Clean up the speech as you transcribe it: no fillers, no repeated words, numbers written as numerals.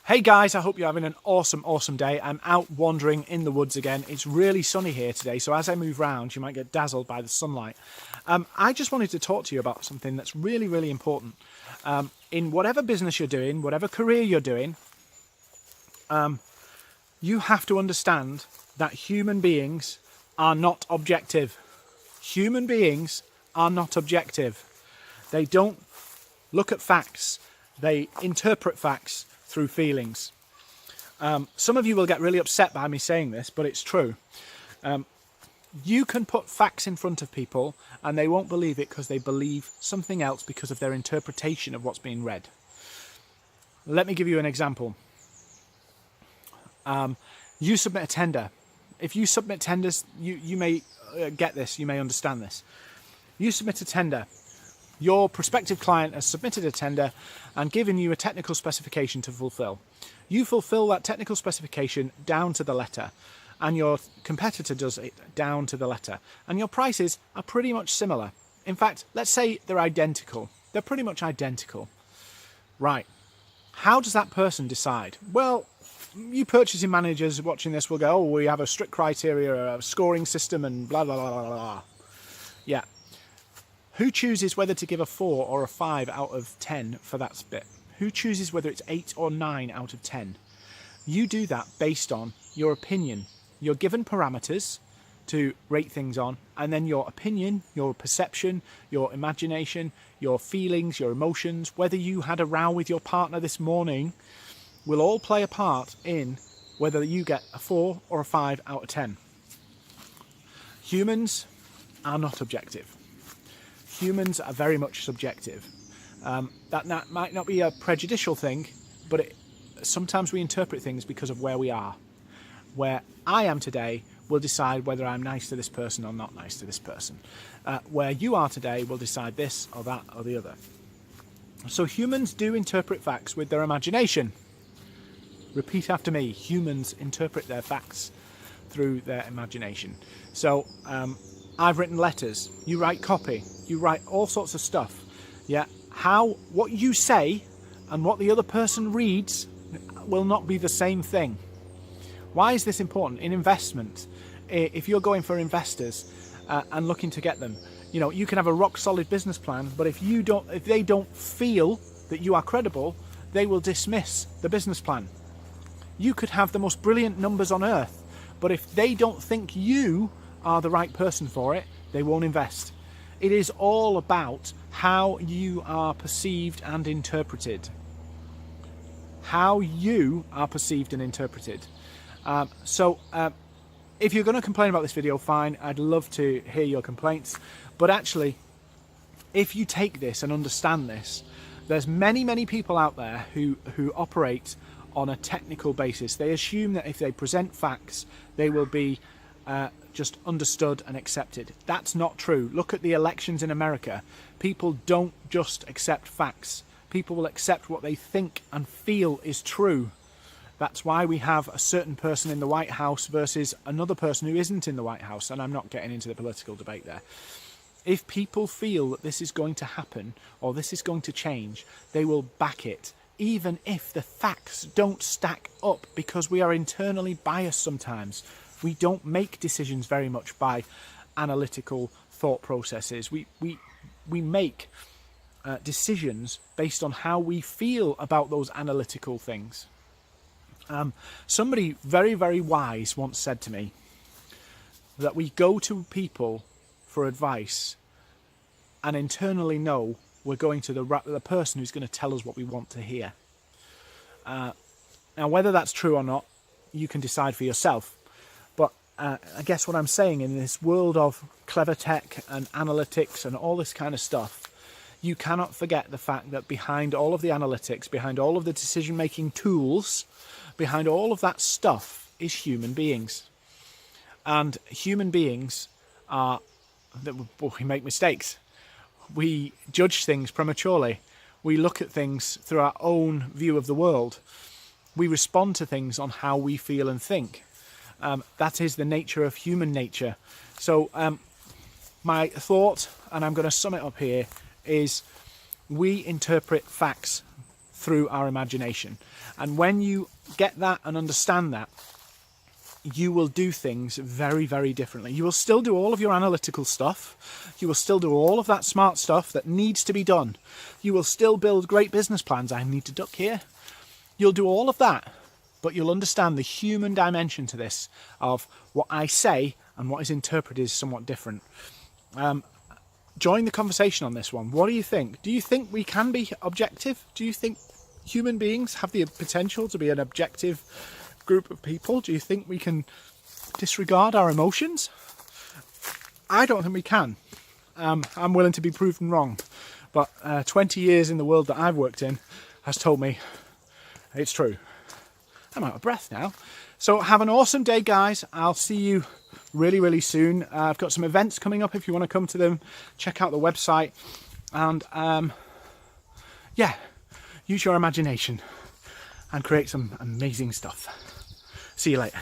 Hey guys, I hope you're having an awesome day. I'm out wandering in the woods again. It's really sunny here today, so as I move around, you might get dazzled by the sunlight. I just wanted to talk to you about something that's really important. In whatever business you're doing, whatever career you're doing, you have to understand that human beings are not objective. Human beings are not objective. They don't look at facts. They interpret facts through feelings. Some of you will get really upset by me saying this, but it's true. You can put facts in front of people and they won't believe it because they believe something else because of their interpretation of what's being read. Let me give you an example. You submit a tender. If you submit tenders, you may get this, you may understand this. You submit a tender. Your prospective client has submitted a tender and given you a technical specification to fulfill. You fulfill that technical specification down to the letter, and your competitor does it down to the letter. And your prices are pretty much similar. In fact, let's say they're identical. They're pretty much identical. Right. How does that person decide? Well, you purchasing managers watching this will go, oh, we have a strict criteria, a scoring system, and blah, blah, blah, blah, blah. Yeah. Who chooses whether to give a 4 or a 5 out of 10 for that bit? Who chooses whether it's 8 or 9 out of 10? You do that based on your opinion. You're given parameters to rate things on, and then your opinion, your perception, your imagination, your feelings, your emotions, whether you had a row with your partner this morning, will all play a part in whether you get a 4 or a 5 out of 10. Humans are not objective. Humans are very much subjective. That might not be a prejudicial thing, but sometimes we interpret things because of where we are. Where I am today will decide whether I'm nice to this person or not nice to this person. Where you are today will decide this or that or the other. So humans do interpret facts with their imagination. Repeat after me. Humans interpret their facts through their imagination. So I've written letters. You write copy. You write all sorts of stuff. Yeah. What you say and what the other person reads will not be the same thing. Why is this important? In investment, if you're going for investors and looking to get them, you can have a rock solid business plan, but if they don't feel that you are credible, they will dismiss the business plan. You could have the most brilliant numbers on earth, but if they don't think you are the right person for it, they won't invest. It is all about how you are perceived and interpreted. How you are perceived and interpreted. If you're going to complain about this video, fine. I'd love to hear your complaints. But actually, if you take this and understand this, there's many people out there who operate on a technical basis. They assume that if they present facts, they will be just understood and accepted. That's not true. Look at the elections in America. People don't just accept facts. People will accept what they think and feel is true. That's why we have a certain person in the White House versus another person who isn't in the White House, and I'm not getting into the political debate there. If people feel that this is going to happen or this is going to change, they will back it, even if the facts don't stack up, because we are internally biased sometimes. We don't make decisions very much by analytical thought processes. We make decisions based on how we feel about those analytical things. Somebody very wise once said to me that we go to people for advice and internally know we're going to the person who's going to tell us what we want to hear. Now, whether that's true or not, you can decide for yourself. But I guess what I'm saying, in this world of clever tech and analytics and all this kind of stuff, you cannot forget the fact that behind all of the analytics, behind all of the decision-making tools, behind all of that stuff is human beings. And human beings we make mistakes. We judge things prematurely. We look at things through our own view of the world. We respond to things on how we feel and think. That is the nature of human nature. So my thought, and I'm going to sum it up here, is we interpret facts through our imagination. And when you get that and understand that, you will do things very, very differently. You will still do all of your analytical stuff. You will still do all of that smart stuff that needs to be done. You will still build great business plans. I need to duck here. You'll do all of that, but you'll understand the human dimension to this of what I say and what is interpreted is somewhat different. Join the conversation on this one. What do you think? Do you think we can be objective? Do you think human beings have the potential to be an objective group of people? Do you think we can disregard our emotions? I don't think we can. I'm willing to be proven wrong, but 20 years in the world that I've worked in has told me it's true. I'm out of breath now. So have an awesome day, guys. I'll see you really, really soon. I've got some events coming up if you want to come to them. Check out the website and yeah, use your imagination and create some amazing stuff. See you later.